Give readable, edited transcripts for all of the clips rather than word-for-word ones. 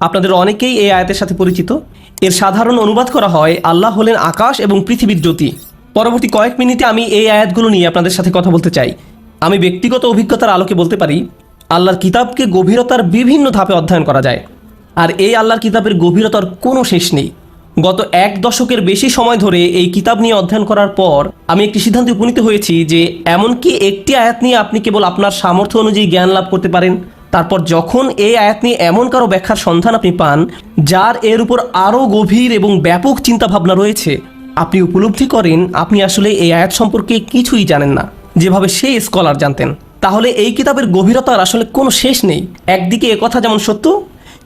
আপনাদের অনেকেই এই আয়াতের সাথে পরিচিত। এর সাধারণ অনুবাদ করা হয়, আল্লাহ হলেন আকাশ এবং পৃথিবীর জ্যোতি। পরবর্তী কয়েক মিনিটে আমি এই আয়াতগুলো নিয়ে আপনাদের সাথে কথা বলতে চাই। আমি ব্যক্তিগত অভিজ্ঞতার আলোকে বলতে পারি, আল্লাহর কিতাবকে গভীরতার বিভিন্ন ধাপে অধ্যয়ন করা যায়, আর এই আল্লাহর কিতাবের গভীরতার কোনো শেষ নেই। গত 1 দশকের বেশি সময় ধরে এই কিতাব নিয়ে অধ্যয়ন করার পর আমি একটি সিদ্ধান্তে উপনীত হয়েছি যে এমনকি একটি আয়াত নিয়ে আপনি কেবল আপনার সামর্থ্য অনুযায়ী জ্ঞান লাভ করতে পারেন। তারপর যখন এই আয়াত নিয়ে এমন কারো ব্যাখ্যার সন্ধান আপনি পান যার এর উপর আরও গভীর এবং ব্যাপক চিন্তাভাবনা রয়েছে, আপনি উপলব্ধি করেন আপনি আসলে এই আয়াত সম্পর্কে কিছুই জানেন না, যেভাবে সেই স্কলার জানতেন। তাহলে এই কিতাবের গভীরতার আসলে কোনো শেষ নেই। একদিকে একথা যেমন সত্য,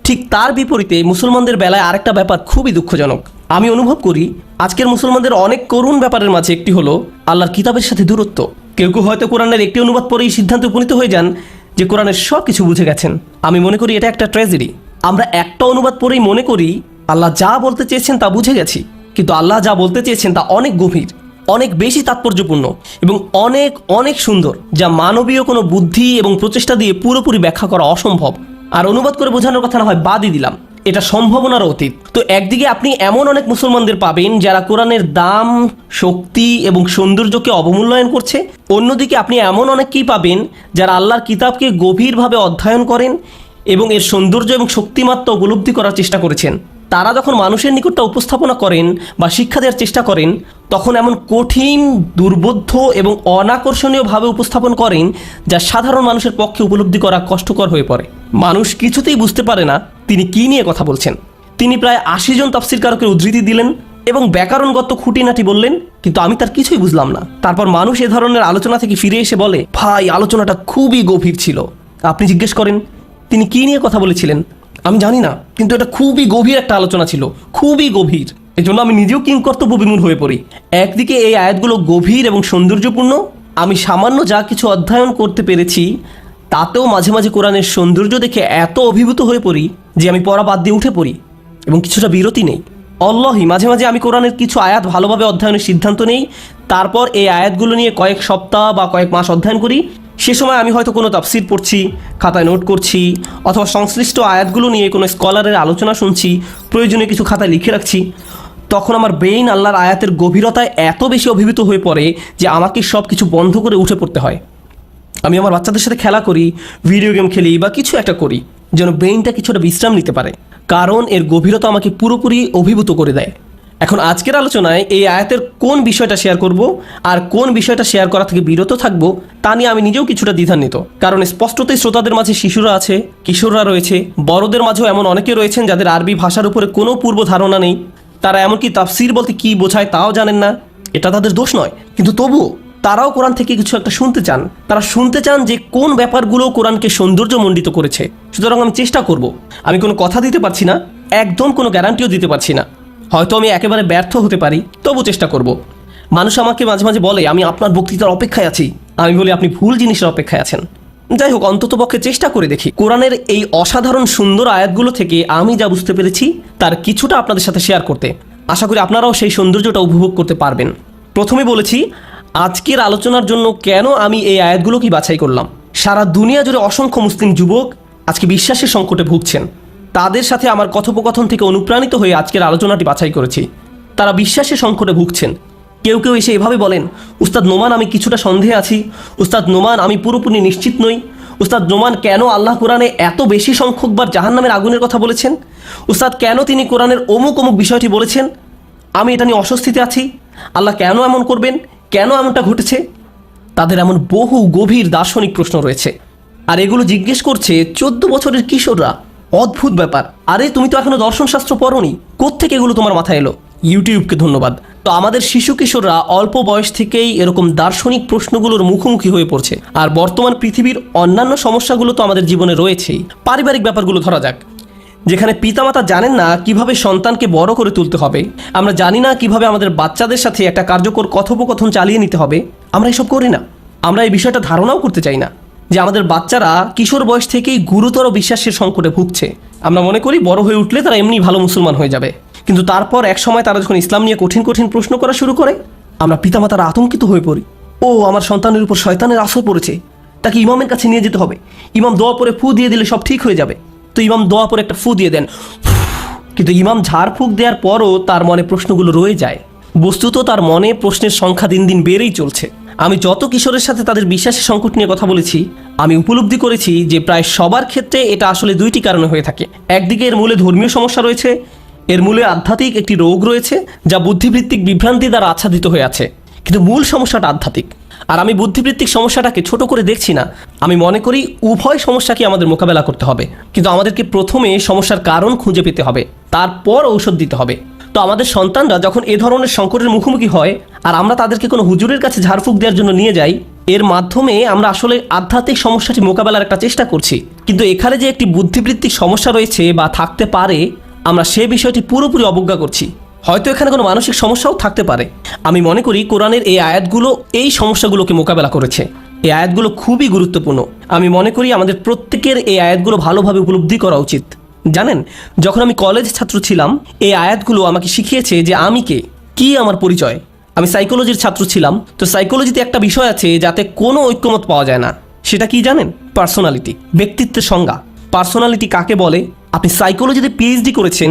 ঠিক তার বিপরীতে মুসলমানদের বেলায় আরেকটা ব্যাপার খুবই দুঃখজনক। আমি অনুভব করি আজকের মুসলমানদের অনেক করুণ ব্যাপারের মাঝে একটি হলো আল্লাহর কিতাবের সাথে দূরত্ব। কেউ কেউ হয়তো কোরআনের একটি অনুবাদ পরেই সিদ্ধান্তে উপনীত হয়ে যান যে কোরআনের সব কিছু বুঝে গেছেন। আমি মনে করি এটা একটা ট্র্যাজেডি। আমরা একটা অনুবাদ পরেই মনে করি আল্লাহ যা বলতে চেয়েছেন তা বুঝে গেছি, কিন্তু আল্লাহ যা বলতে চেয়েছেন তা অনেক গভীর, অনেক বেশি তাৎপর্যপূর্ণ এবং অনেক অনেক সুন্দর, যা মানবীয় কোনো বুদ্ধি এবং প্রচেষ্টা দিয়ে পুরোপুরি ব্যাখ্যা করা অসম্ভব। আর অনুবাদ করে বোঝানোর কথা না হয় বাদই দিলাম, এটা সম্ভাবনার অতীত। তো একদিকে আপনি এমন অনেক মুসলমানদের পাবেন যারা কোরআনের দাম, শক্তি এবং সৌন্দর্যকে অবমূল্যায়ন করছে। অন্যদিকে আপনি এমন অনেককেই পাবেন যারা আল্লাহর কিতাবকে গভীরভাবে অধ্যয়ন করেন এবং এর সৌন্দর্য এবং শক্তিমাত্রা উপলব্ধি করার চেষ্টা করেছেন। তারা যখন মানুষের নিকটটা উপস্থাপনা করেন বা শিক্ষা দেওয়ার চেষ্টা করেন, তখন এমন কঠিন, দুর্বোধ্য এবং অনাকর্ষণীয়ভাবে উপস্থাপন করেন যা সাধারণ মানুষের পক্ষে উপলব্ধি করা কষ্টকর হয়ে পড়ে। মানুষ কিছুতেই বুঝতে পারে না তিনি কী নিয়ে কথা বলছেন। তিনি প্রায় 80 জন তাফসীরকারকের উদ্ধৃতি দিলেন এবং ব্যাকরণগত খুঁটিনাটি বললেন, কিন্তু আমি তার কিছুই বুঝলাম না। তারপর মানুষ এ ধরনের আলোচনা থেকে ফিরে এসে বলে, ভাই আলোচনাটা খুবই গভীর ছিল। আপনি জিজ্ঞেস করেন তিনি কী নিয়ে কথা বলেছিলেন, আমি জানি না, কিন্তু এটা খুবই গভীর একটা আলোচনা ছিল, খুবই গভীর। এজন্য আমি নিজেও কিংকর্তব্য বিমূঢ় হয়ে পড়ি। একদিকে এই আয়াতগুলো গভীর এবং সৌন্দর্যপূর্ণ, আমি সামান্য যা কিছু অধ্যয়ন করতে পেরেছি তাতেও মাঝে মাঝে কোরআনের সৌন্দর্য দেখে এত অভিভূত হয়ে পড়ি যে আমি পড়া বাদ দিয়ে উঠে পড়ি এবং কিছুটা বিরতি নেই। অল্লাহি মাঝে মাঝে আমি কোরআনের কিছু আয়াত ভালোভাবে অধ্যয়নের সিদ্ধান্ত নেই, তারপর এই আয়াতগুলো নিয়ে কয়েক সপ্তাহ বা কয়েক মাস অধ্যয়ন করি। সে সময় আমি হয়তো কোনো তাফসীর পড়ছি, খাতায় নোট করছি, অথবা সংশ্লিষ্ট আয়াতগুলো নিয়ে কোনো স্কলারের আলোচনা শুনছি, প্রয়োজনীয় কিছু খাতায় লিখে রাখছি। তখন আমার ব্রেইন আল্লাহর আয়াতের গভীরতায় এত বেশি অভিভূত হয়ে পড়ে যে আমাকে সব কিছু বন্ধ করে উঠে পড়তে হয়। আমি আমার বাচ্চাদের সাথে খেলা করি, ভিডিও গেম খেলি বা কিছু একটা করি যেন ব্রেইনটা কিছুটা বিশ্রাম নিতে পারে, কারণ এর গভীরতা আমাকে পুরোপুরি অভিভূত করে দেয়। এখন আজকের আলোচনায় এই আয়াতের কোন বিষয়টা শেয়ার করব আর কোন বিষয়টা শেয়ার করা থেকে বিরত থাকব তা নিয়ে আমি নিজেও কিছুটা দ্বিধান্বিত। কারণ স্পষ্টতই শ্রোতাদের মাঝে শিশুরা আছে, কিশোররা রয়েছে, বড়দের মাঝেও এমন অনেকে রয়েছেন যাদের আরবি ভাষার উপরে কোনো পূর্ব ধারণা নেই। তারা এমনকি তাফসীর বলতে কী বোঝায় তাও জানেন না। এটা তাদের দোষ নয়, কিন্তু তবুও তারাও কোরআন থেকে কিছু একটা শুনতে চান। তারা শুনতে চান যে কোন ব্যাপারগুলো কোরআনকে সৌন্দর্যমণ্ডিত করেছে। সুতরাং আমি চেষ্টা করব। আমি কোনো কথা দিতে পারছি না, একদম কোনো গ্যারান্টিও দিতে পারছি না। হয়তো আমি একেবারে ব্যর্থ হতে পারি, তবু চেষ্টা করব। মানুষ আমাকে মাঝে মাঝে বলে আমি আপনার বক্তৃতার অপেক্ষায় আছি। আমি বলি আপনি ভুল জিনিসের অপেক্ষায় আছেন। যাই হোক, অন্ততপক্ষে চেষ্টা করে দেখি কোরআনের এই অসাধারণ সুন্দর আয়াতগুলো থেকে আমি যা বুঝতে পেরেছি তার কিছুটা আপনাদের সাথে শেয়ার করতে। আশা করি আপনারাও সেই সৌন্দর্যটা উপভোগ করতে পারবেন। প্রথমে বলেছি আজকের আলোচনার জন্য কেন আমি এই আয়াতগুলোকেই বাছাই করলাম। সারা দুনিয়া জুড়ে অসংখ্য মুসলিম যুবক আজকে বিশ্বাসের সংকটে ভুগছেন। তাদের সাথে আমার কথোপকথন থেকে অনুপ্রাণিত হয়ে আজকের আলোচনাটি বাছাই করেছি। তারা বিশ্বাসের সংকটে ভুগছেন। কেউ কেউ এসে এভাবে বলেন, উস্তাদ নোমান আমি কিছুটা সন্দেহে আছি, উস্তাদ নোমান আমি পুরোপুরি নিশ্চিত নই, উস্তাদ নোমান কেন আল্লাহ কোরআনে এত বেশি সংখ্যকবার জাহান্নামের আগুনের কথা বলেছেন, উস্তাদ কেন তিনি কোরআনের অমুক অমুক বিষয়টি বলেছেন, আমি এটা নিয়ে অস্বস্তিতে আছি, আল্লাহ কেন এমন করবেন, কেন এমনটা ঘটেছে। তাদের এমন বহু গভীর দার্শনিক প্রশ্ন রয়েছে, আর এগুলো জিজ্ঞেস করছে 14 বছরের কিশোররা। অদ্ভুত ব্যাপার। আরে তুমি তো এখনো দর্শনশাস্ত্র পড়োনি, কোত্থেকে এগুলো তোমার মাথায় এলো? ইউটিউবকে ধন্যবাদ। তো আমাদের শিশু কিশোররা অল্প বয়স থেকেই এরকম দার্শনিক প্রশ্নগুলোর মুখোমুখি হয়ে পড়ছে। আর বর্তমান পৃথিবীর অন্যান্য সমস্যাগুলো তো আমাদের জীবনে রয়েছেই। পারিবারিক ব্যাপারগুলো ধরা যাক, যেখানে পিতামাতা জানেন না কিভাবে সন্তানকে বড় করে তুলতে হবে, আমরা জানি না কিভাবে আমাদের বাচ্চাদের সাথে একটা কার্যকর কথোপকথন চালিয়ে নিতে হবে। আমরা এসব করি না। আমরা এই বিষয়টা ধারণাও করতে চাই না যে আমাদের বাচ্চারা কিশোর বয়স থেকেই গুরুতর বিশ্বাসের সংকটে ভুগছে। আমরা মনে করি বড় হয়ে উঠলে তারা এমনি ভালো মুসলমান হয়ে যাবে, কিন্তু তারপর এক সময় তারা যখন ইসলাম নিয়ে কঠিন কঠিন প্রশ্ন করা শুরু করে, আমরা পিতামাতারা আতঙ্কিত হয়ে পড়ি। ও আমার সন্তানের উপর শয়তানের আসর পড়েছে, তাকে ইমামের কাছে নিয়ে যেতে হবে, ইমাম দোয়া পরে ফু দিয়ে দিলে সব ঠিক হয়ে যাবে। তো ইমাম দোয়া পরে একটা ফু দিয়ে দেন, কিন্তু ইমাম ঝাড়ফুঁক দেওয়ার পরও তার মনে প্রশ্নগুলো রয়ে যায়। বস্তুত তার মনে প্রশ্নের সংখ্যা দিন দিন বেড়েই চলছে। আমি যত কিশোরের সাথে তাদের বিশ্বাসের সংকট নিয়ে কথা বলেছি, আমি উপলব্ধি করেছি যে প্রায় সবার ক্ষেত্রে এটা আসলে দুইটি কারণে হয়ে থাকে। একদিকে এর মূলে ধর্মীয় সমস্যা রয়েছে, এর মূলে আধ্যাত্মিক একটি রোগ রয়েছে যা বুদ্ধিভিত্তিক বিভ্রান্তি দ্বারা আচ্ছাদিত হয়ে আছে, কিন্তু মূল সমস্যাটা আধ্যাত্মিক। আর আমি বুদ্ধিভিত্তিক সমস্যাটাকে ছোট করে দেখছি না, আমি মনে করি উভয় সমস্যাকে আমাদের মোকাবেলা করতে হবে, কিন্তু আমাদেরকে প্রথমে সমস্যার কারণ খুঁজে পেতে হবে, তারপর ঔষধ দিতে হবে। তো আমাদের সন্তানরা যখন এ ধরনের সংকটের মুখোমুখি হয় আর আমরা তাদেরকে কোনো হুজুরের কাছে ঝাড়ফুঁক দেওয়ার জন্য নিয়ে যাই, এর মাধ্যমে আমরা আসলে আধ্যাত্মিক সমস্যাটি মোকাবেলার একটা চেষ্টা করছি, কিন্তু এখানে যে একটি বুদ্ধিবৃত্তিক সমস্যা রয়েছে বা থাকতে পারে, আমরা সে বিষয়টি পুরোপুরি অবজ্ঞা করছি। হয়তো এখানে কোনো মানসিক সমস্যাও থাকতে পারে। আমি মনে করি কোরআনের এই আয়াতগুলো এই সমস্যাগুলোকে মোকাবেলা করেছে। এই আয়াতগুলো খুবই গুরুত্বপূর্ণ। আমি মনে করি আমাদের প্রত্যেকের এই আয়াতগুলো ভালোভাবে উপলব্ধি করা উচিত। জানেন, যখন আমি কলেজ ছাত্র ছিলাম, এই আয়াতগুলো আমাকে শিখিয়েছে যে আমি কে, কি আমার পরিচয়। আমি সাইকোলজির ছাত্র ছিলাম, তো সাইকোলজিতে একটা বিষয় আছে যাতে কোনো ঐক্যমত পাওয়া যায় না। সেটা কি জানেন? পার্সোনালিটি, ব্যক্তিত্বের সংজ্ঞা। পার্সোনালিটি কাকে বলে? আপনি সাইকোলজিতে পিএইচডি করেছেন,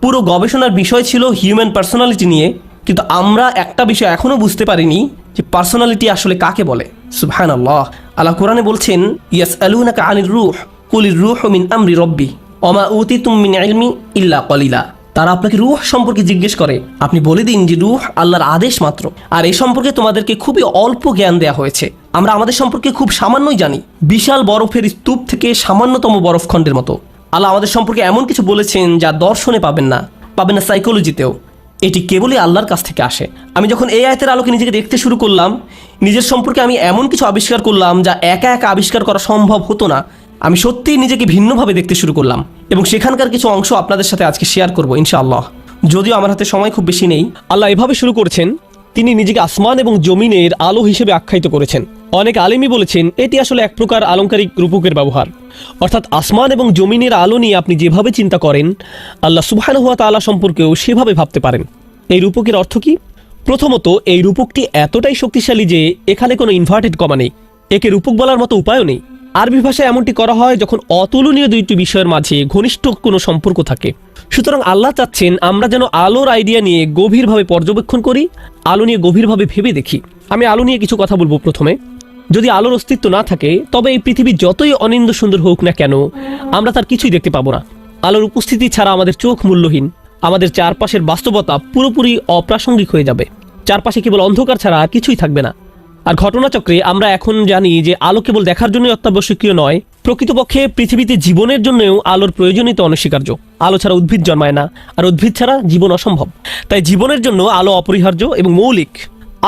পুরো গবেষণার বিষয় ছিল হিউম্যান পার্সোনালিটি নিয়ে, কিন্তু আমরা একটা বিষয় এখনও বুঝতে পারিনি যে পার্সোনালিটি আসলে কাকে বলে। সুবহানাল্লাহ, আল্লাহ কোরআনে বলছেন, ইয়াসআলুনাকা আনির রূহ কুলির রূহু মিন আমরি রব্বি ওমা উতিতুম মিন ইলমি ইল্লা কলিলা। তারা আপনাকে রূহ সম্পর্কে জিজ্ঞেস করে, আপনি বলে দিন যে রূহ আল্লাহর আদেশ মাত্র, আর এই সম্পর্কে তোমাদেরকে খুবই অল্প জ্ঞান দেওয়া হয়েছে। আমরা আমাদের সম্পর্কে খুব সামান্যই জানি, বিশাল বরফের স্তূপ থেকে সামান্যতম বরফখণ্ডের মতো। আল্লাহ আমাদের সম্পর্কে এমন কিছু বলেছেন যা দর্শনে পাবেন না সাইকোলজিতেও। এটি কেবলই আল্লাহর কাছ থেকে আসে। আমি যখন এই আয়াতের আলোকে নিজেকে দেখতে শুরু করলাম, নিজের সম্পর্কে আমি এমন কিছু আবিষ্কার করলাম যা একা একা আবিষ্কার করা সম্ভব হতো না। আমি সত্যিই নিজেকে ভিন্নভাবে দেখতে শুরু করলাম, এবং সেখানকার কিছু অংশ আপনাদের সাথে আজকে শেয়ার করবো ইনশাআল্লাহ। যদিও আমার হাতে সময় খুব বেশি নেই। আল্লাহ এভাবে শুরু করেছেন, তিনি নিজেকে আসমান এবং জমিনের আলো হিসেবে আখ্যায়িত করেছেন। অনেক আলেমই বলেছেন এটি আসলে এক প্রকার আলংকারিক রূপকের ব্যবহার, অর্থাৎ আসমান এবং জমিনের আলো নিয়ে আপনি যেভাবে চিন্তা করেন, আল্লাহ সুবহানাহু ওয়া তাআলা সম্পর্কেও সেভাবে ভাবতে পারেন। এই রূপকের অর্থ কি? প্রথমত, এই রূপকটি এতটাই শক্তিশালী যে এখানে কোনো ইনভার্টেড কমা নেই, একে রূপক বলার মতো উপায়ও নেই। আরবি ভাষায় এমনটি করা হয় যখন অতুলনীয় দুইটি বিষয়ের মাঝে ঘনিষ্ঠ কোনো সম্পর্ক থাকে। সুতরাং আল্লাহ চাচ্ছেন আমরা যেন আলোর আইডিয়া নিয়ে গভীরভাবে পর্যবেক্ষণ করি, আলো নিয়ে গভীরভাবে ভেবে দেখি। আমি আলো নিয়ে কিছু কথা বলবো। প্রথমে, যদি আলোর অস্তিত্ব না থাকে তবে এই পৃথিবী যতই অনিন্দ সুন্দর হোক না কেন, আমরা তার কিছুই দেখতে পাবো না। আলোর উপস্থিতি ছাড়া আমাদের চোখ মূল্যহীন, আমাদের চারপাশের বাস্তবতা পুরোপুরি অপ্রাসঙ্গিক হয়ে যাবে। চারপাশে কেবল অন্ধকার ছাড়া কিছুই থাকবে না। আর ঘটনাচক্রে আমরা এখন জানি যে আলো কেবল দেখার জন্যই অত্যাবশ্যকীয় নয়, প্রকৃতপক্ষে পৃথিবীতে জীবনের জন্যও আলোর প্রয়োজনীয়তা অনস্বীকার্য। আলো ছাড়া উদ্ভিদ জন্মায় না, আর উদ্ভিদ ছাড়া জীবন অসম্ভব। তাই জীবনের জন্য আলো অপরিহার্য এবং মৌলিক।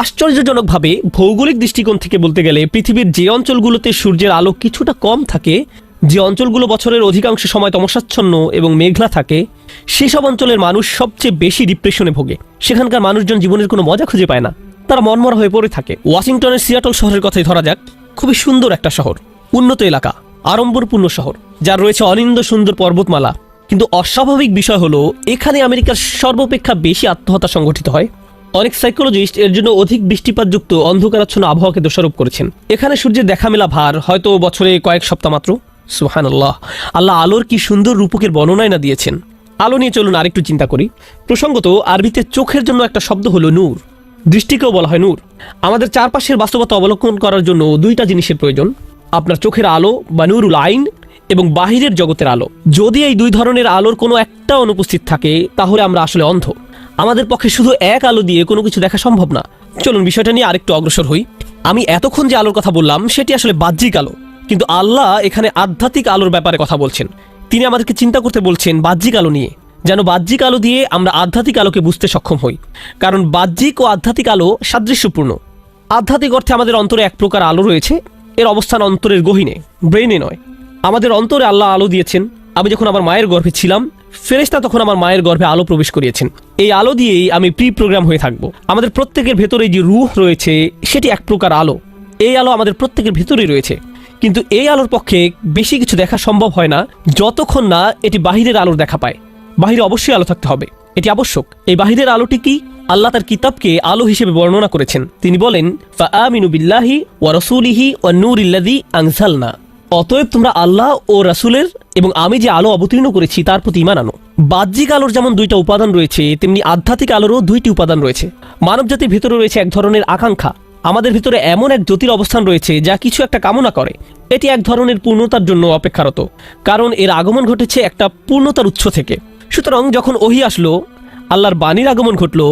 আশ্চর্যজনকভাবে ভৌগোলিক দৃষ্টিকোণ থেকে বলতে গেলে পৃথিবীর যে অঞ্চলগুলোতে সূর্যের আলো কিছুটা কম থাকে, যে অঞ্চলগুলো বছরের অধিকাংশ সময় তমসাচ্ছন্ন এবং মেঘলা থাকে, সেসব অঞ্চলের মানুষ সবচেয়ে বেশি ডিপ্রেশনে ভোগে। সেখানকার মানুষজন জীবনের কোনো মজা খুঁজে পায় না, তারা মনমরা হয়ে পড়ে থাকে। ওয়াশিংটনের সিয়াটল শহরের কথাই ধরা যাক, খুবই সুন্দর একটা শহর, উন্নত এলাকা, আড়ম্বরপূর্ণ শহর, যার রয়েছে অনিন্দ সুন্দর পর্বতমালা। কিন্তু অস্বাভাবিক বিষয় হলো এখানে আমেরিকার সর্বাপেক্ষা বেশি আত্মহত্যা সংঘটিত হয়। অনেক সাইকোলজিস্ট এর জন্য অধিক বৃষ্টিপাতযুক্ত অন্ধকারাচ্ছন্ন আবহাওয়াকে দোষারোপ করেছেন। এখানে সূর্যের দেখা মেলা ভার হয়তো বছরে কয়েক সপ্তাহ মাত্র। সুবহানাল্লাহ, আল্লাহ আলোর কি সুন্দর রূপকের বর্ণনায় না দিয়েছেন। আলো নিয়ে চলুন আরেকটু চিন্তা করি। প্রসঙ্গত, আরবিতে চোখের জন্য একটা শব্দ হলো নূর, দৃষ্টিকেও বলা হয় নূর। আমাদের চারপাশের বাস্তবতা অবলোকন করার জন্য দুইটা জিনিসের প্রয়োজন, আপনার চোখের আলো বা নূরুল আইন এবং বাহিরের জগতের আলো। যদি এই দুই ধরনের আলোর কোনো একটা অনুপস্থিত থাকে তাহলে আমরা আসলে অন্ধ। আমাদের পক্ষে শুধু এক আলো দিয়ে কোনো কিছু দেখা সম্ভব না। চলুন বিষয়টা নিয়ে আরেকটু অগ্রসর হই। আমি এতক্ষণ যে আলোর কথা বললাম সেটি আসলে বাহ্যিক আলো, কিন্তু আল্লাহ এখানে আধ্যাত্মিক আলোর ব্যাপারে কথা বলছেন। তিনি আমাদেরকে চিন্তা করতে বলছেন বাহ্যিক আলো নিয়ে, যেন বাহ্যিক আলো দিয়ে আমরা আধ্যাত্মিক আলোকে বুঝতে সক্ষম হই। কারণ বাহ্যিক ও আধ্যাত্মিক আলো সাদৃশ্যপূর্ণ। আধ্যাত্মিক অর্থে আমাদের অন্তরে এক প্রকার আলো রয়েছে, এর অবস্থান অন্তরের গহীনে, ব্রেনে নয়। আমাদের অন্তরে আল্লাহ আলো দিয়েছেন। আমি যখন আমার মায়ের গর্ভে ছিলাম, ফেরেশতা তখন আমার মায়ের গর্ভে আলো প্রবেশ করিয়েছেন। এই আলো দিয়েই আমি প্রি প্রোগ্রাম হয়ে থাকবো। আমাদের প্রত্যেকের ভেতরে যে রূহ রয়েছে সেটি এক প্রকার আলো। এই আলো আমাদের প্রত্যেকের ভেতরেই রয়েছে, কিন্তু এই আলোর পক্ষে বেশি কিছু দেখা সম্ভব হয় না যতক্ষণ না এটি বাহিরের আলোর দেখা পায়। বাহিরে অবশ্যই আলো থাকতে হবে, এটি আবশ্যক। এই বাহিরের আলোটি কি? আল্লাহ তার কিতাবকে আলো হিসেবে বর্ণনা করেছেন। তিনি বলেন, ফাআমিনু বিল্লাহি ওয়া রাসূলিহি ওয়ান নূরিল্লাযী আনজালনা। অতএব তোমরা আল্লাহ ও রাসূলের এবং আমি যে আলো অবতীর্ণ করেছি তার প্রতি ঈমান আনো। বাহ্যিক আলোর যেমন দুইটা উপাদান রয়েছে, তেমনি আধ্যাত্মিক আলোরও দুইটি উপাদান রয়েছে। মানবজাতির ভিতরে রয়েছে এক ধরনের আকাঙ্ক্ষা। আমাদের ভিতরে এমন এক জ্যোতির অবস্থান রয়েছে যা কিছু একটা কামনা করে। এটি এক ধরনের পূর্ণতার জন্য অপেক্ষারত, কারণ এর আগমন ঘটেছে একটা পূর্ণতার উৎস থেকে। সুতরাং যখন ওহী আসলো, আল্লাহর বাণীর আগমন ঘটলো,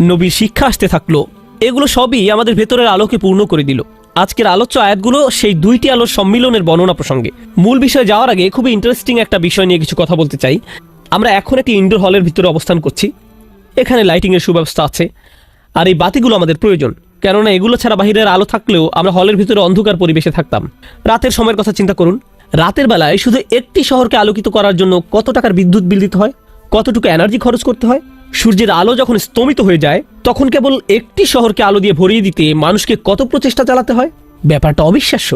নবীর শিক্ষা আসতে থাকলো, এগুলো সবই আমাদের ভেতরের আলোকে পূর্ণ করে দিল। আজকের আলোচ্য আয়াতগুলো সেই দুইটি আলোর সম্মিলনের বর্ণনা প্রসঙ্গে। মূল বিষয়ে যাওয়ার আগে খুবই ইন্টারেস্টিং একটা বিষয় নিয়ে কিছু কথা বলতে চাই। আমরা এখন একটি ইনডোর হলের ভিতরে অবস্থান করছি। এখানে লাইটিংয়ের সুব্যবস্থা আছে, আর এই বাতিগুলো আমাদের প্রয়োজন, কেননা এগুলো ছাড়া বাহিরের আলো থাকলেও আমরা হলের ভিতরে অন্ধকার পরিবেশে থাকতাম। রাতের সময়ের কথা চিন্তা করুন। রাতের বেলায় শুধু একটি শহরকে আলোকিত করার জন্য কত টাকার বিদ্যুৎ বিল দিতে হয়, কতটুকু এনার্জি খরচ করতে হয়। সূর্যের আলো যখন স্তমিত হয়ে যায়, তখন কেবল একটি শহরকে আলো দিয়ে ভরিয়ে দিতে মানুষকে কত প্রচেষ্টা চালাতে হয়। ব্যাপারটা অবিশ্বাস্য,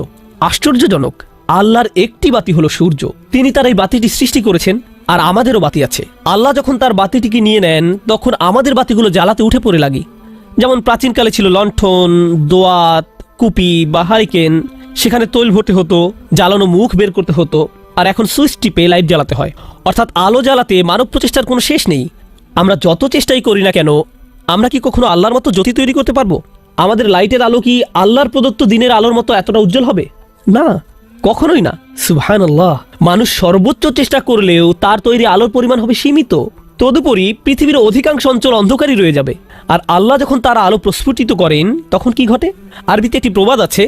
আশ্চর্যজনক। আল্লাহর একটি বাতি হলো সূর্য। তিনি তার এই বাতিটি সৃষ্টি করেছেন, আর আমাদেরও বাতি আছে। আল্লাহ যখন তার বাতিটিকে নিয়ে নেন, তখন আমাদের বাতিগুলো জ্বালাতে উঠে পড়ে লাগি। যেমন প্রাচীনকালে ছিল লণ্ঠন, দোয়াত, কুপি বা হারিকেন, সেখানে তৈল ভরতে হতো, জ্বালানো মুখ বের করতে হতো, আর এখন সুইচ টিপে লাইট জ্বালাতে হয়। অর্থাৎ আলো জ্বালাতে মানব প্রচেষ্টার কোনো শেষ নেই। আমরা যত চেষ্টাই করি না কেন, আমরা কি কখনো আল্লাহর মতো জ্যোতি তৈরি করতে পারবো? আমাদের লাইটের আলো কি আল্লাহর প্রদত্ত দিনের আলোর মতো এতটা উজ্জ্বল হবে? না, কখনোই না। সুবহানাল্লাহ। মানুষ সর্বোচ্চ চেষ্টা করলেও তার তৈরি আলোর পরিমাণ হবে সীমিত। তদুপরি পৃথিবীর অধিকাংশ অঞ্চল অন্ধকারই রয়ে যাবে। আর আল্লাহ যখন তার আলো প্রস্ফুটিত করেন, তখন কি ঘটে? আরবিতে একটি প্রবাদ আছে,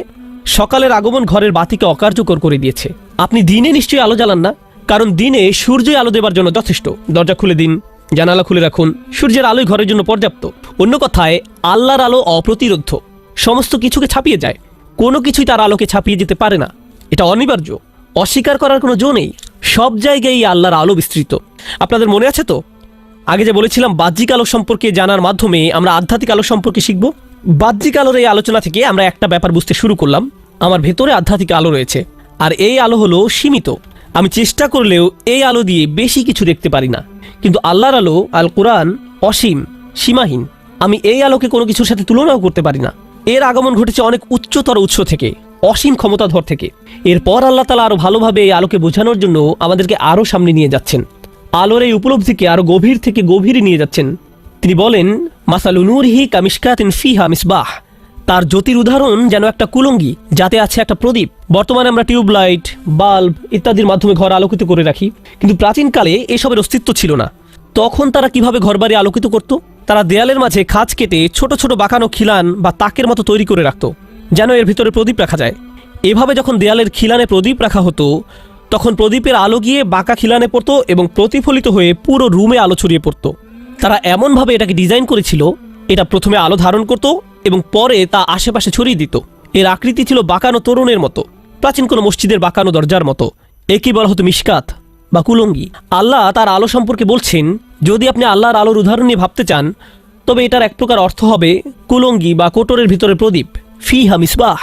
সকালের আগমন ঘরের বাতিকে অকার্যকর করে দিয়েছে। আপনি দিনে নিশ্চয়ই আলো জ্বালান না, কারণ দিনে সূর্যই আলো দেবার জন্য যথেষ্ট। দরজা খুলে দিন, জানালা খুলে রাখুন, সূর্যের আলোই ঘরের জন্য পর্যাপ্ত। অন্য কথায়, আল্লাহর আলো অপ্রতিরোধ্য, সমস্ত কিছুকে ছাপিয়ে যায়। কোনো কিছুই তার আলোকে ছাপিয়ে যেতে পারে না। এটা অনিবার্য, অস্বীকার করার কোনো জো নেই। সব জায়গায় আল্লাহর আলো বিস্তৃত। আপনাদের মনে আছে তো, আগে যে বলেছিলাম বাহ্যিক আলো সম্পর্কে জানার মাধ্যমে আমরা আধ্যাত্মিক আলো সম্পর্কে শিখব। বাহ্যিক আলোর এই আলোচনা থেকে আমরা একটা ব্যাপার বুঝতে শুরু করলাম, আমার ভেতরে আধ্যাত্মিক আলো রয়েছে, আর এই আলো হলো সীমিত। আমি চেষ্টা করলেও এই আলো দিয়ে বেশি কিছু দেখতে পারি না। কিন্তু আল্লাহর আলো, আল কুরআন, অসীম, সীমাহীন। আমি এই আলোকে কোনো কিছুর সাথে তুলনাও করতে পারি না। এর আগমন ঘটেছে অনেক উচ্চতর উৎস থেকে, অসীম ক্ষমতাধর থেকে। এরপর আল্লাহ তাআলা আরো ভালোভাবে এই আলোকে বোঝানোর জন্য আমাদেরকে আরো সামনে নিয়ে যাচ্ছেন। আলোর এই উপলব্ধিকে আরো গভীর থেকে গভীরে নিয়ে যাচ্ছেন। তিনি বলেন, মাসালু নূরিহি কামিশকাতিন ফিহা মিসবাহ। তার জ্যোতির উদাহরণ যেন একটা কুলঙ্গি, যাতে আছে একটা প্রদীপ। বর্তমানে আমরা টিউবলাইট, বাল্ব ইত্যাদির মাধ্যমে ঘর আলোকিত করে রাখি, কিন্তু প্রাচীনকালে এসবের অস্তিত্ব ছিল না। তখন তারা কিভাবে ঘরবাড়ি আলোকিত করত? তারা দেয়ালের মাঝে খাঁজ কেটে ছোট ছোট বাঁকানো খিলান বা তাকের মতো তৈরি করে রাখত, যেন এর ভিতরে প্রদীপ রাখা যায়। এভাবে যখন দেয়ালের খিলানে প্রদীপ রাখা হতো, তখন প্রদীপের আলো গিয়ে বাঁকা খিলানে পড়তো এবং প্রতিফলিত হয়ে পুরো রুমে আলো ছড়িয়ে পড়তো। তারা এমনভাবে এটাকে ডিজাইন করেছিল, এটা প্রথমে আলো ধারণ করত এবং পরে তা আশেপাশে ছড়িয়ে দিত। এর আকৃতি ছিল বাঁকানো তোরণের মতো, প্রাচীন কোনো মসজিদের বাঁকানো দরজার মতো। একে বলা হতো মিশকাত বা কুলঙ্গি। আল্লাহ তার আলো সম্পর্কে বলছেন, যদি আপনি আল্লাহর আলোর উদাহরণ নিয়ে ভাবতে চান, তবে এটার এক প্রকার অর্থ হবে কুলঙ্গি বা কোটরের ভিতরে প্রদীপ। ফিহা মিসবাহ।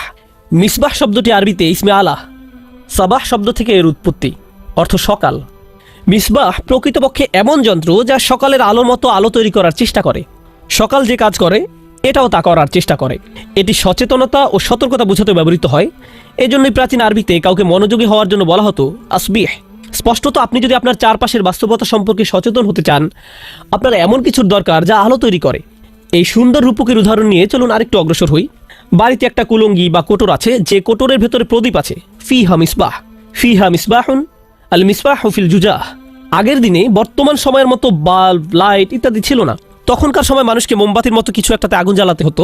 মিসবাহ শব্দটি আরবিতে ইসমে আলাহ, সাবাহ শব্দ থেকে এর উৎপত্তি, অর্থ সকাল। মিসবাহ প্রকৃতপক্ষে এমন যন্ত্র যা সকালের আলোর মতো আলো তৈরি করার চেষ্টা করে। সকাল যে কাজ করে, এটাও তা করার চেষ্টা করে। এটি সচেতনতা ও সতর্কতা বোঝাতে ব্যবহৃত হয়। এজন্যই প্রাচীন আরবিতে কাউকে মনোযোগী হওয়ার জন্য বলা হতো আসবিহ। স্পষ্টত আপনি যদি আপনার চারপাশের বাস্তবতা সম্পর্কে সচেতন হতে চান, আপনার এমন কিছুর দরকার যা আলো তৈরি করে। এই সুন্দর রূপকের উদাহরণ নিয়ে চলুন আরেকটু অগ্রসর হই। বাড়িতে একটা কুলঙ্গি বা কোটর আছে, যে কোটরের ভেতরে প্রদীপ আছে। ফিহা মিসবাহ। ফিহা মিসবাহুন আল মিসবাহু ফিল জুজাহ। আগের দিনে বর্তমান সময়ের মতো বাল্ব, লাইট ইত্যাদি ছিল না। তখনকার সময় মানুষকে মোমবাতির মতো কিছু একটাতে আগুন জ্বালাতে হতো,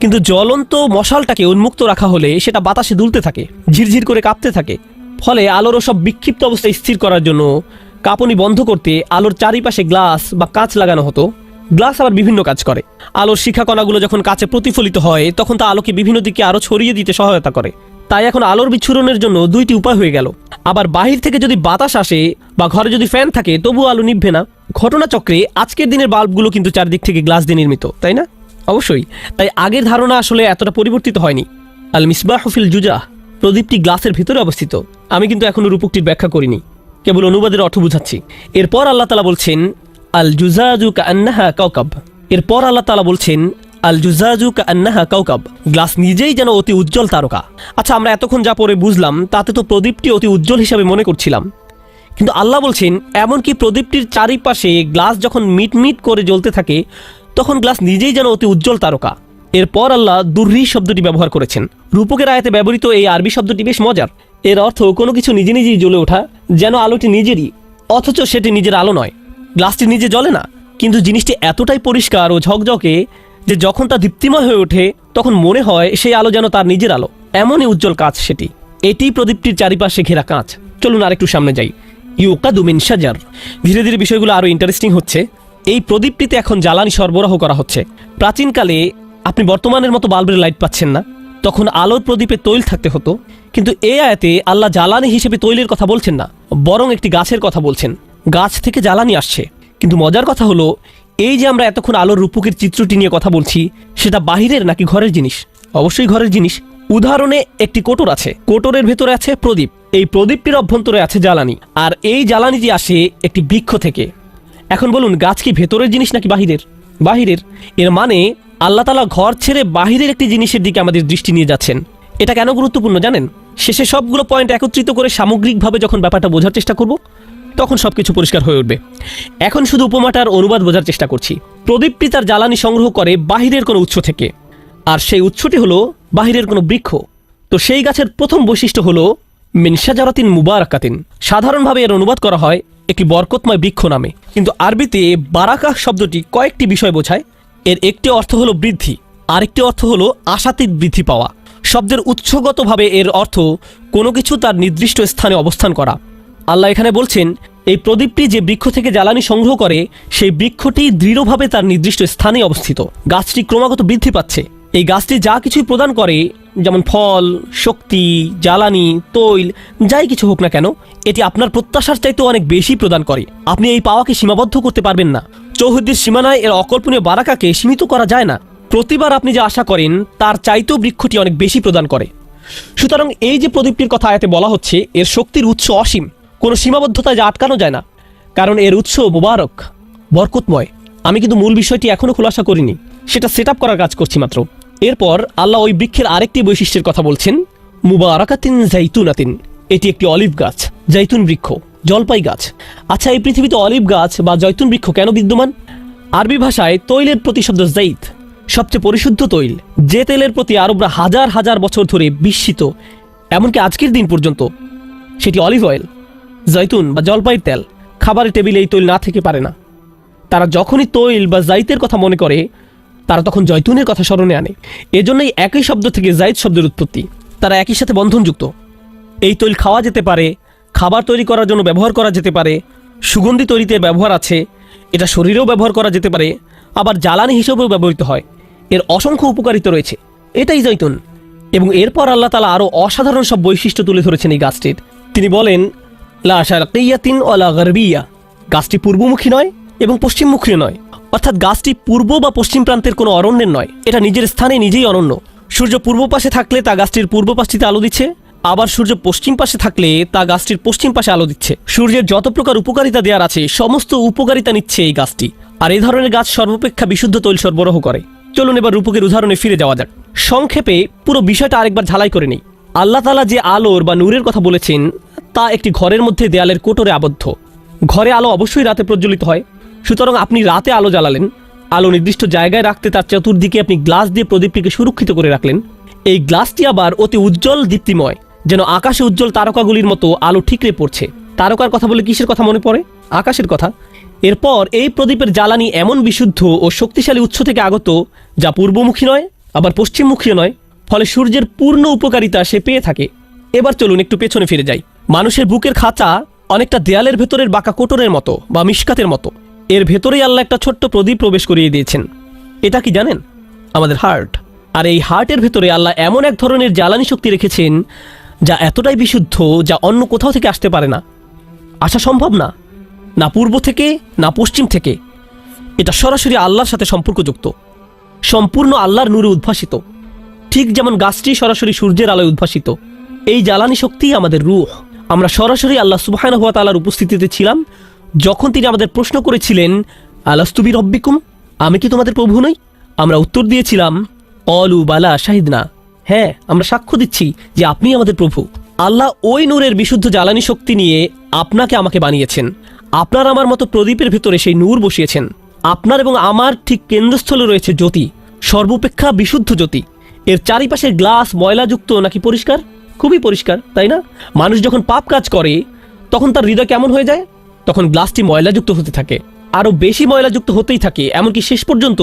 কিন্তু জ্বলন্ত মশালটাকে উন্মুক্ত রাখা হলে সেটা বাতাসে দুলতে থাকে, ঝিরঝির করে কাঁপতে থাকে। ফলে আলোর সব বিক্ষিপ্ত অবস্থায় স্থির করার জন্য কাঁপুনি বন্ধ করতে আলোর চারিপাশে গ্লাস বা কাঁচ লাগানো হতো। গ্লাস আবার বিভিন্ন কাজ করে। আলোর শিখাকণাগুলো যখন কাঁচে প্রতিফলিত হয়, তখন তা আলোকে বিভিন্ন দিকে আরো ছড়িয়ে দিতে সহায়তা করে। তাই এখন আলোর বিচ্ছুরণের জন্য দুইটি উপায় হয়ে গেল। আবার বাহির থেকে যদি বাতাস আসে বা ঘরে যদি ফ্যান থাকে, তবুও আলো নিভবে না। ঘটনাচক্রে আজকের দিনের বাল্বগুলো কিন্তু চারদিক থেকে গ্লাস দিয়ে নির্মিত, তাই না? অবশ্যই। তাই আগের ধারণা আসলে এতটা পরিবর্তিত হয়নি। আল মিসবাহু ফিল জুজাহ, প্রদীপটি গ্লাসের ভিতরে অবস্থিত। আমি কিন্তু এখনো রূপকটির ব্যাখ্যা করিনি, কেবল অনুবাদের অর্থ বুঝাচ্ছি। এরপর আল্লাহ তাআলা বলছেন, আল জুজাজু কাআন্নাহা কাওকাব। এরপর আল্লাহ তাআলা বলছেন, আল জুজাজু কান্নাহা কাউকাব, গ্লাস নিজেই যেন অতি উজ্জ্বল তারকা। আচ্ছা, আমরা এতক্ষণ যা পরে বুঝলাম তাতে তো প্রদীপটি অতি উজ্জ্বল হিসাবে মনে করছিলাম, কিন্তু আল্লাহ বলছেন এমনকি প্রদীপটির চারিপাশে গ্লাস যখন মিটমিট করে জ্বলতে থাকে তখন গ্লাস নিজেই যেন অতি উজ্জ্বল তারকা। এরপর আল্লাহ দুর্রি শব্দটি ব্যবহার করেছেন। রূপকের আয়াতে ব্যবহৃত এই আরবি শব্দটি বেশ মজার। এর অর্থ কোনো কিছু নিজে নিজেই জ্বলে ওঠা, যেন আলোটি নিজেরই, অথচ সেটি নিজের আলো নয়। গ্লাসটি নিজে জ্বলে না, কিন্তু জিনিসটি এতটাই পরিষ্কার ও ঝকঝকে যে যখন তা দীপ্তিময় হয়ে ওঠে তখন মনে হয় সেই আলো যেন তার নিজের আলো। এমনই উজ্জ্বল কাঁচ সেটি। এটি প্রদীপটির চারিপাশে ঘেরা কাঁচ। চলুন আরেকটু সামনে যাই। ইউকাদু মিন শাজার। ধীরে ধীরে বিষয়গুলো আরও ইন্টারেস্টিং হচ্ছে। এই প্রদীপটিতে এখন জ্বালানি সরবরাহ করা হচ্ছে। প্রাচীনকালে আপনি বর্তমানের মতো বাল্বের লাইট পাচ্ছেন না, তখন আলোর প্রদীপে তৈল থাকতে হতো। কিন্তু এই আয়াতে আল্লাহ জ্বালানি হিসেবে তৈলের কথা বলছেন না, বরং একটি গাছের কথা বলছেন। গাছ থেকে জ্বালানি আসছে। কিন্তু মজার কথা হলো, এই যে আমরা এতক্ষণ আলোর রূপকের চিত্রটি নিয়ে কথা বলছি, সেটা বাহিরের নাকি ঘরের জিনিস? অবশ্যই ঘরের জিনিস। উদাহরণে একটি কোটর আছে, কোটরের ভেতরে আছে প্রদীপ, এই প্রদীপটির অভ্যন্তরে আছে জ্বালানি, আর এই জ্বালানিটি আসে একটি বৃক্ষ থেকে। এখন বলুন, গাছ কি ভেতরের জিনিস নাকি বাহিরের? বাহিরের। এর মানে আল্লাহ তাআলা ঘর ছেড়ে বাহিরের একটি জিনিসের দিকে আমাদের দৃষ্টি নিয়ে যাচ্ছেন। এটা কেন গুরুত্বপূর্ণ জানেন? শেষে সবগুলো পয়েন্ট একত্রিত করে সামগ্রিকভাবে যখন ব্যাপারটা বোঝার চেষ্টা করব তখন সবকিছু পরিষ্কার হয়ে উঠবে। এখন শুধু উপমাটার অনুবাদ বোঝার চেষ্টা করছি। প্রদীপটি তার জ্বালানি সংগ্রহ করে বাহিরের কোনো উৎস থেকে, আর সেই উৎসটি হলো বাহিরের কোনো বৃক্ষ। তো সেই গাছের প্রথম বৈশিষ্ট্য হলো মিন শাজারাতিন মুবারাকাতিন। সাধারণভাবে এর অনুবাদ করা হয় একটি বরকতময় বৃক্ষ নামে, কিন্তু আরবিতে বারাকাহ শব্দটি কয়েকটি বিষয় বোঝায়। এর একটি অর্থ হলো বৃদ্ধি, আরেকটি অর্থ হলো আশাতীত বৃদ্ধি পাওয়া। শব্দের উৎসগতভাবে এর অর্থ কোনো কিছু তার নির্দিষ্ট স্থানে অবস্থান করা। আল্লাহ এখানে বলছেন এই প্রদীপটি যে বৃক্ষ থেকে জ্বালানি সংগ্রহ করে সেই বৃক্ষটি দৃঢ়ভাবে তার নির্দিষ্ট স্থানে অবস্থিত। গাছটি ক্রমাগত বৃদ্ধি পাচ্ছে। এই গাছটি যা কিছুই প্রদান করে, যেমন ফল, শক্তি, জ্বালানি, তৈল, যাই কিছু হোক না কেন, এটি আপনার প্রত্যাশার চাইতেও অনেক বেশি প্রদান করে। আপনি এই পাওয়াকে সীমাবদ্ধ করতে পারবেন না। চৌহদ্দির সীমানায় এর অকল্পনীয় বারাকাকে সীমিত করা যায় না। প্রতিবার আপনি যা আশা করেন তার চাইতেও বৃক্ষটি অনেক বেশি প্রদান করে। সুতরাং এই যে প্রদীপটির কথা আয়াতে বলা হচ্ছে, এর শক্তির উৎস অসীম, কোনো সীমাবদ্ধতায় যা আটকানো যায় না, কারণ এর উৎস মুবারক, বরকতময়। আমি কিন্তু মূল বিষয়টি এখনো খোলাসা করিনি, সেটা সেট আপ করার কাজ করছি মাত্র। এরপর আল্লাহ ওই বৃক্ষের আরেকটি বৈশিষ্ট্যের কথা বলছেন, মুবারাকাতিন জাইতুনাতিন। এটি একটি অলিভ গাছ, জৈতুন বৃক্ষ, জলপাই গাছ। আচ্ছা, এই পৃথিবীতে অলিভ গাছ বা জৈতুন বৃক্ষ কেন বিদ্যমান? আরবি ভাষায় তৈলের প্রতিশব্দ জাইত, সবচেয়ে পরিশুদ্ধ তৈল, যে তেলের প্রতি আরবরা হাজার হাজার বছর ধরে বিস্মিত, এমনকি আজকের দিন পর্যন্ত, সেটি অলিভ অয়েল, জৈতুন বা জলপাইয়ের তেল। খাবারের টেবিলে এই তৈল না থেকে পারে না। তারা যখনই তৈল বা জাইতের কথা মনে করে তারা তখন জৈতুনের কথা স্মরণে আনে। এজন্যই একই শব্দ থেকে জাইত শব্দের উৎপত্তি। তারা একই সাথে বন্ধনযুক্ত। এই তৈল খাওয়া যেতে পারে, খাবার তৈরি করার জন্য ব্যবহার করা যেতে পারে, সুগন্ধি তৈরিতে ব্যবহার আছে, এটা শরীরেও ব্যবহার করা যেতে পারে, আবার জ্বালানি হিসেবেও ব্যবহৃত হয়। এর অসংখ্য উপকারিতা রয়েছে। এটাই জৈতুন। এবং এরপর আল্লাহ তাআলা আরও অসাধারণ সব বৈশিষ্ট্য তুলে ধরেছেন এই গাছটির। তিনি বলেন, লা শারকিয়াতিন ওয়ালা গারবিয়া। গাছটি পূর্বমুখী নয় এবং পশ্চিমমুখীও নয়, অর্থাৎ গাছটি পূর্ব বা পশ্চিম প্রান্তের কোনো অরণ্যের নয়। এটা নিজের স্থানে নিজেই অনন্য। সূর্য পূর্ব পাশে থাকলে তা গাছটির পূর্ব পাশটিতে আলো দিচ্ছে, আবার সূর্য পশ্চিম পাশে থাকলে তা গাছটির পশ্চিম পাশে আলো দিচ্ছে। সূর্যের যত প্রকার উপকারিতা দেওয়ার আছে সমস্ত উপকারিতা নিচ্ছে এই গাছটি। আর এই ধরনের গাছ সর্বাপেক্ষা বিশুদ্ধ তৈল সরবরাহ করে। চলুন এবার রূপকের উদাহরণে ফিরে যাওয়া যাক। সংক্ষেপে পুরো বিষয়টা আরেকবার ঝালাই করে নেই। আল্লাহ তাআলা যে আলোর বা নূরের কথা বলেছেন তা একটি ঘরের মধ্যে দেয়ালের কোটরে আবদ্ধ। ঘরে আলো অবশ্যই রাতে প্রজ্বলিত হয়। সুতরাং আপনি রাতে আলো জ্বালালেন, আলো নির্দিষ্ট জায়গায় রাখতে তার চতুর্দিকে আপনি গ্লাস দিয়ে প্রদীপটিকে সুরক্ষিত করে রাখলেন। এই গ্লাসটি আবার অতি উজ্জ্বল দীপ্তিময়, যেন আকাশে উজ্জ্বল তারকাগুলির মতো আলো ঠিকরে পড়ছে। তারকার কথা বলে কিসের কথা মনে পড়ে? আকাশের কথা। এরপর এই প্রদীপের জ্বালানি এমন বিশুদ্ধ ও শক্তিশালী উৎস থেকে আগত যা পূর্বমুখী নয় আবার পশ্চিমমুখীও নয়, ফলে সূর্যের পূর্ণ উপকারিতা সে পেয়ে থাকে। এবার চলুন একটু পেছনে ফিরে যাই। মানুষের বুকের খাঁচা অনেকটা দেয়ালের ভেতরের বাঁকা কোটরের মতো বা মিশকাতের মতো। এর ভেতরেই আল্লাহ একটা ছোট্ট প্রদীপ প্রবেশ করিয়ে দিয়েছেন। এটা কি জানেন? আমাদের হার্ট। আর এই হার্টের ভেতরে আল্লাহ এমন এক ধরনের জ্বালানি শক্তি রেখেছেন যা এতটাই বিশুদ্ধ যা অন্য কোথাও থেকে আসতে পারে না, আসা সম্ভব না, না পূর্ব থেকে না পশ্চিম থেকে। এটা সরাসরি আল্লাহর সাথে সম্পর্কযুক্ত, সম্পূর্ণ আল্লাহর নূরে উদ্ভাসিত, ঠিক যেমন গাছটি সরাসরি সূর্যের আলোয় উদ্ভাসিত। এই জ্বালানি শক্তি আমাদের রূহ। আমরা সরাসরি আল্লাহ সুবহানাহু ওয়া তাআলার উপস্থিতিতে ছিলাম যখন তিনি আমাদের প্রশ্ন করেছিলেন, আলাস্তু বিরব্বিকুম, আমি কি তোমাদের প্রভু নই? আমরা উত্তর দিয়েছিলাম অলু বালা শাহিদনা, হ্যাঁ আমরা সাক্ষ্য দিচ্ছি যে আপনি আমাদের প্রভু। আল্লাহ ওই নূরের বিশুদ্ধ জ্বালানি শক্তি নিয়ে আপনাকে আমাকে বানিয়েছেন। আপনার আমার মতো প্রদীপের ভেতরে সেই নূর বসিয়েছেন। আপনার এবং আমার ঠিক কেন্দ্রস্থলে রয়েছে জ্যোতি, সর্বাপেক্ষা বিশুদ্ধ জ্যোতি। এর চারিপাশের গ্লাস ময়লাযুক্ত নাকি পরিষ্কার? খুবই পরিষ্কার, তাই না? মানুষ যখন পাপ কাজ করে তখন তার হৃদয় কেমন হয়ে যায়? তখন গ্লাসটি ময়লাযুক্ত হতে থাকে, আরও বেশি ময়লাযুক্ত হতেই থাকে, এমনকি শেষ পর্যন্ত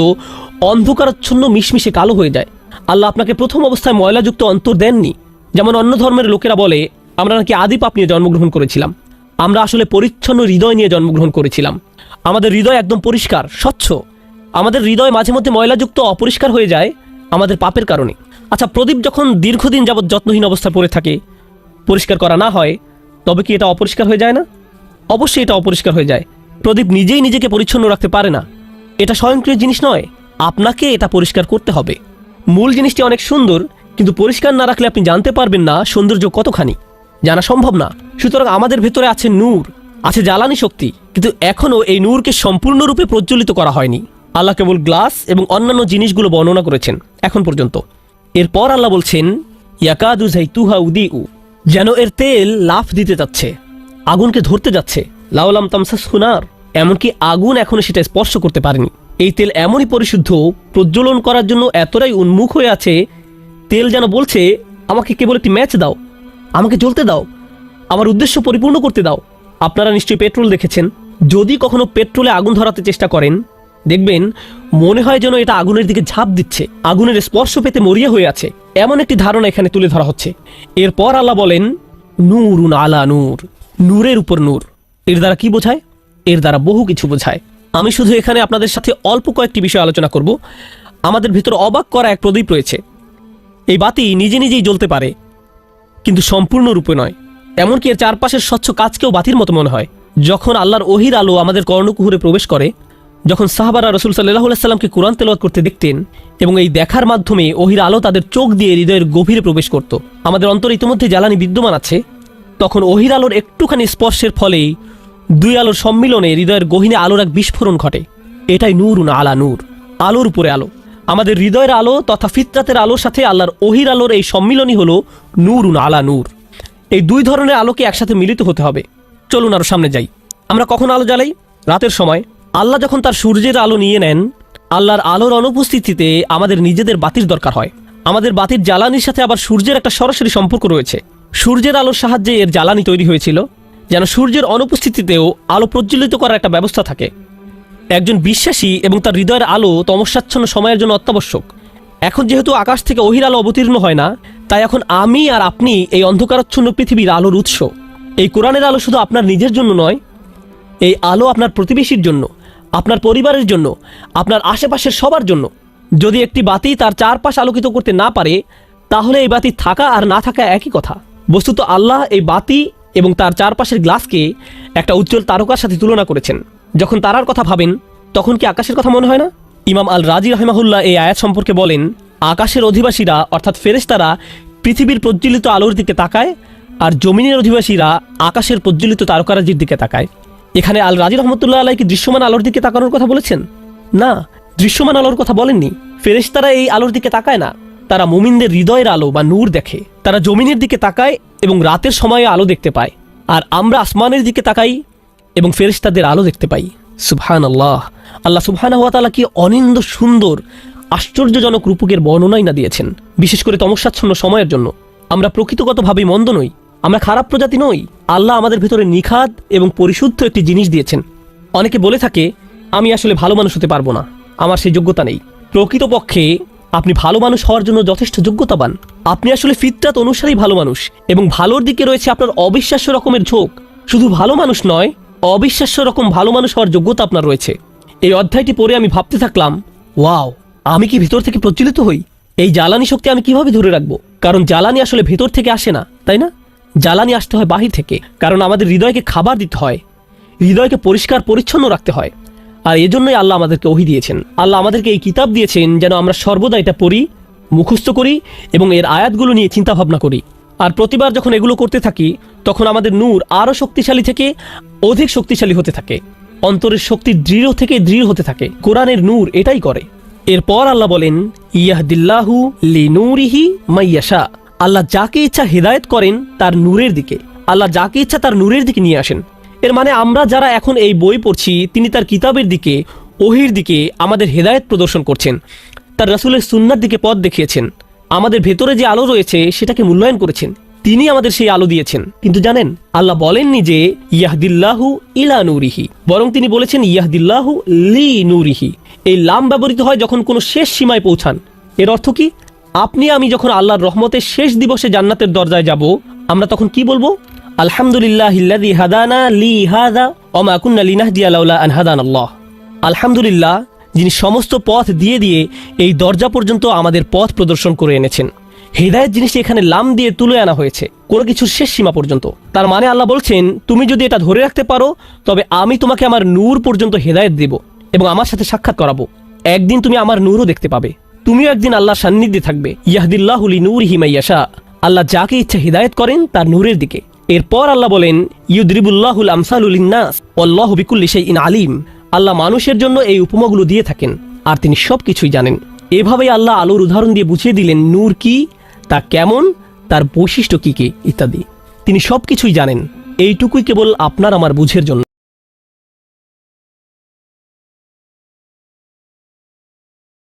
অন্ধকারাচ্ছন্ন মিশমিশে কালো হয়ে যায়। আল্লাহ আপনাকে প্রথম অবস্থায় ময়লাযুক্ত অন্তর দেননি। যেমন অন্য ধর্মের লোকেরা বলে আমরা নাকি আদি পাপ নিয়ে জন্মগ্রহণ করেছিলাম। আমরা আসলে পরিচ্ছন্ন হৃদয় নিয়ে জন্মগ্রহণ করেছিলাম। আমাদের হৃদয় একদম পরিষ্কার, স্বচ্ছ। আমাদের হৃদয় মাঝে মধ্যে ময়লাযুক্ত অপরিষ্কার হয়ে যায় আমাদের পাপের কারণে। আচ্ছা, প্রদীপ যখন দীর্ঘদিন যাবৎ যত্নহীন অবস্থায় পড়ে থাকে, পরিষ্কার করা না হয়, তবে কি এটা অপরিষ্কার হয়ে যায় না? অবশ্যই এটা অপরিষ্কার হয়ে যায়। প্রদীপ নিজেই নিজেকে পরিচ্ছন্ন রাখতে পারে না, এটা স্বয়ংক্রিয় জিনিস নয়। আপনাকে এটা পরিষ্কার করতে হবে। মূল জিনিসটি অনেক সুন্দর, কিন্তু পরিষ্কার না রাখলে আপনি জানতে পারবেন না সৌন্দর্য কতখানি, জানা সম্ভব না। সুতরাং আমাদের ভেতরে আছে নূর, আছে জ্বালানি শক্তি, কিন্তু এখনও এই নূরকে সম্পূর্ণরূপে প্রজ্বলিত করা হয়নি। আল্লাহ কেবল গ্লাস এবং অন্যান্য জিনিসগুলো বর্ণনা করেছেন এখন পর্যন্ত। এরপর আল্লাহ বলছেন ইয়াকাদু যাইতুহা উদিউ, যেন এর তেল লাফ দিতে যাচ্ছে, আগুনকে ধরতে যাচ্ছে। লাউলাম তামসাসহু নার, এমনকি আগুন এখনো সেটা স্পর্শ করতে পারেনি। এই তেল এমনই পরিশুদ্ধ, প্রজ্বলন করার জন্য এতটাই উন্মুখ হয়ে আছে, তেল যেন বলছে আমাকে কেবল একটি ম্যাচ দাও, আমাকে জ্বলতে দাও, আমার উদ্দেশ্য পরিপূর্ণ করতে দাও। আপনারা নিশ্চয়ই পেট্রোল দেখেছেন। যদি কখনো পেট্রোলে আগুন ধরাতে চেষ্টা করেন, দেখবেন মনে হয় যেন এটা আগুনের দিকে ঝাঁপ দিচ্ছে, আগুনের স্পর্শ পেতে মরিয়া হয়ে আছে, এমন একটি ধারণা এখানে তুলে ধরা হচ্ছে। এরপর আল্লাহ বলেন নূরুন আলা নূর, নূরের উপর নূর। এর দ্বারা কি বোঝায়? এর দ্বারা বহু কিছু বোঝায়। আমি শুধু এখানে আপনাদের সাথে অল্প কয়েকটি বিষয় আলোচনা করব। আমাদের ভিতর অবাক করা এক প্রদীপ রয়েছে। এই বাতি নিজে নিজেই জ্বলতে পারে, কিন্তু সম্পূর্ণরূপে নয়। এমনকি এর চারপাশের স্বচ্ছ কাজকেও বাতির মতো মনে হয়। যখন আল্লাহর ওহির আলো আমাদের কর্ণকুহুরে প্রবেশ করে, যখন সাহাবারা রাসূল সাল্লাল্লাহু আলাইহি সাল্লামকে কোরআন তেলাওয়াত করতে দেখতেন, এবং এই দেখার মাধ্যমে ওহির আলো তাদের চোখ দিয়ে হৃদয়ের গভীরে প্রবেশ করত, আমাদের অন্তরে ইতিমধ্যে জ্বালানি বিদ্যমান আছে, তখন ওহির আলোর একটুখানি স্পর্শের ফলেই দুই আলোর সম্মিলনে হৃদয়ের গহীনে আলোর এক বিস্ফোরণ ঘটে। এটাই নূরুন আলা নূর, আলোর উপরে আলো। আমাদের হৃদয়ের আলো তথা ফিতরাতের আলোর সাথে আল্লাহর ওহির আলোর এই সম্মিলনই হলো নূরুন আলা নূর। এই দুই ধরনের আলোকে একসাথে মিলিত হতে হবে। চলুন আরো সামনে যাই। আমরা কখন আলো জ্বালাই? রাতের সময়। আল্লাহ যখন তার সূর্যের আলো নিয়ে নেন, আল্লাহর আলোর অনুপস্থিতিতে আমাদের নিজেদের বাতির দরকার হয়। আমাদের বাতির জ্বালানির সাথে আবার সূর্যের একটা সরাসরি সম্পর্ক রয়েছে। সূর্যের আলোর সাহায্যে এর জ্বালানি তৈরি হয়েছিল, যেন সূর্যের অনুপস্থিতিতেও আলো প্রজ্বলিত করার একটা ব্যবস্থা থাকে। একজন বিশ্বাসী এবং তার হৃদয়ের আলো তমসাচ্ছন্ন সময়ের জন্য অত্যাবশ্যক। এখন যেহেতু আকাশ থেকে ওহির আলো অবতীর্ণ হয় না, তাই এখন আমি আর আপনি এই অন্ধকারাচ্ছন্ন পৃথিবীর আলোর উৎস। এই কোরআনের আলো শুধু আপনার নিজের জন্য নয়, এই আলো আপনার প্রতিবেশীর জন্য, আপনার পরিবারের জন্য, আপনার আশেপাশের সবার জন্য। যদি একটি বাতি তার চারপাশ আলোকিত করতে না পারে, তাহলে এই বাতি থাকা আর না থাকা একই কথা। বস্তুত আল্লাহ এই বাতি এবং তার চারপাশের গ্লাসকে একটা উজ্জ্বল তারকার সাথে তুলনা করেছেন। যখন তারার কথা ভাবেন, তখন কি আকাশের কথা মনে হয় না? ইমাম আল রাজি রাহিমাহুল্লাহ এই আয়াত সম্পর্কে বলেন, আকাশের অধিবাসীরা অর্থাৎ ফেরেশতারা পৃথিবীর প্রজ্বলিত আলোর দিকে তাকায়, আর জমিনের অধিবাসীরা আকাশের প্রজ্বলিত তারকারাজির দিকে তাকায়। এখানে আল রাজি রহমতুল্লাহ আলাইহি কি দৃশ্যমান আলোর দিকে তাকানোর কথা বলেছেন? না, দৃশ্যমান আলোর কথা বলেননি। ফেরেশতারা এই আলোর দিকে তাকায় না, তারা মুমিনদের হৃদয়ের আলো বা নূর দেখে। তারা জমিনের দিকে তাকায় এবং রাতের সময়ে আলো দেখতে পায়, আর আমরা আসমানের দিকে তাকাই এবং ফেরেশতাদের আলো দেখতে পাই। সুবহানাল্লাহ! আল্লাহ সুবহানাহু ওয়া তাআলা কি অনিন্দ্য সুন্দর আশ্চর্যজনক রূপকের বর্ণনাই না দিয়েছেন, বিশেষ করে তমসাচ্ছন্ন সময়ের জন্য। আমরা প্রকৃতগতভাবেই মন্দ নই, আমরা খারাপ প্রজাতি নই। আল্লাহ আমাদের ভিতরে নিখাত এবং পরিশুদ্ধ একটি জিনিস দিয়েছেন। অনেকে বলে থাকে আমি আসলে ভালো মানুষ হতে পারবো না, আমার সেই যোগ্যতা নেই। প্রকৃতপক্ষে আপনি ভালো মানুষ হওয়ার জন্য যথেষ্ট যোগ্যতাবান। আপনি আসলে ফিতরাত অনুসারেই ভালো মানুষ, এবং ভালোর দিকে রয়েছে আপনার অবিশ্বাস্য রকমের ঝোঁক। শুধু ভালো মানুষ নয়, অবিশ্বাস্য রকম ভালো মানুষ হওয়ার যোগ্যতা আপনার রয়েছে। এই অধ্যায়টি পড়ে আমি ভাবতে থাকলাম, ওয়াও, আমি কি ভিতর থেকে প্রজ্বলিত হই? এই জ্বালানি শক্তি আমি কিভাবে ধরে রাখবো? কারণ জ্বালানি আসলে ভেতর থেকে আসে না, তাই না? জ্বালানি আসতে হয় বাহির থেকে। কারণ আমাদের হৃদয়কে খাবার দিতে হয়, হৃদয়কে পরিষ্কার পরিচ্ছন্ন রাখতে হয়। আর এজন্যই আল্লাহ আমাদেরকে ওহী দিয়েছেন। আল্লাহ আমাদেরকে এই কিতাব দিয়েছেন যেন আমরা সর্বদা এটা পড়ি, মুখস্থ করি এবং এর আয়াতগুলো নিয়ে চিন্তা ভাবনা করি। আর প্রতিবার যখন এগুলো করতে থাকি, তখন আমাদের নূর আরও শক্তিশালী থেকে অধিক শক্তিশালী হতে থাকে, অন্তরের শক্তি দৃঢ় থেকে দৃঢ় হতে থাকে। কোরআনের নূর এটাই করে। এরপর আল্লাহ বলেন ইয়াহদিল্লাহু লিনূরিহি মাইয়াশা, আল্লাহ যাকে ইচ্ছা হেদায়েত করেন তার নূরের দিকে। আল্লাহ যাকে ইচ্ছা তার নূরের দিকে নিয়ে আসেন। এর মানে আমরা যারা এখন এই বই পড়ছি, তিনি তার কিতাবের দিকে, ওহির দিকে আমাদের হেদায়েত প্রদর্শন করছেন, তার রাসূলের সুন্নাহর দিকে পথ দেখিয়েছেন। আমাদের ভেতরে যে আলো রয়েছে সেটাকে মূল্যায়ন করেছেন, তিনি আমাদের সেই আলো দিয়েছেন। কিন্তু জানেন, আল্লাহ বলেননি যে ইয়াহদিল্লাহু ইলা নূরিহি, বরং তিনি বলেছেন ইয়াহদিল্লাহু লি নূরিহি। এই লাম ব্যবহৃত হয় যখন কোনো শেষ সীমায় পৌঁছান। এর অর্থ কি? আপনি আমি যখন আল্লাহর রহমতের শেষ দিবসে জান্নাতের দরজায় যাব, আমরা তখন কি বলবো? আলহামদুলিল্লাহিল্লাযী হাদানা লি হাযা ওয়া মা কুন্না লিনাহদিয়া লাউলা আন হাদানাল্লাহ। আলহামদুলিল্লাহ, যিনি সমস্ত পথ দিয়ে দিয়ে এই দরজা পর্যন্ত আমাদের পথ প্রদর্শন করে এনেছেন। হেদায়েত জিনিসটি এখানে লাম দিয়ে তুলে আনা হয়েছে কোনো কিছুর শেষ সীমা পর্যন্ত। তার মানে আল্লাহ বলছেন, তুমি যদি এটা ধরে রাখতে পারো, তবে আমি তোমাকে আমার নূর পর্যন্ত হেদায়েত দেব এবং আমার সাথে সাক্ষাৎ করাবো। একদিন তুমি আমার নূরও দেখতে পাবে, তুমিও একদিন আল্লাহর সান্নিধ্যে থাকবে। ইয়াহদিল্লাহু লিনূরিহি মাইয়াশা, আল্লাহ যাকে ইচ্ছা হিদায়াত করেন তার নূরের দিকে। এরপর আল্লাহ বলেন ইউদরিবুল্লাহুল আমসালু লিন্নাস ওয়াল্লাহু বিকুল্লি শাইইন আলিম, আল্লাহ মানুষের জন্য এই উপমাগুলো দিয়ে থাকেন আর তিনি সবকিছুই জানেন। এভাবেই আল্লাহ আলোর উদাহরণ দিয়ে বুঝিয়ে দিলেন নূর কি, তা কেমন, তার বৈশিষ্ট্য কি কি ইত্যাদি। তিনি সবকিছুই জানেন। এইটুকুই কেবল আপনার আমার বুঝের জন্য।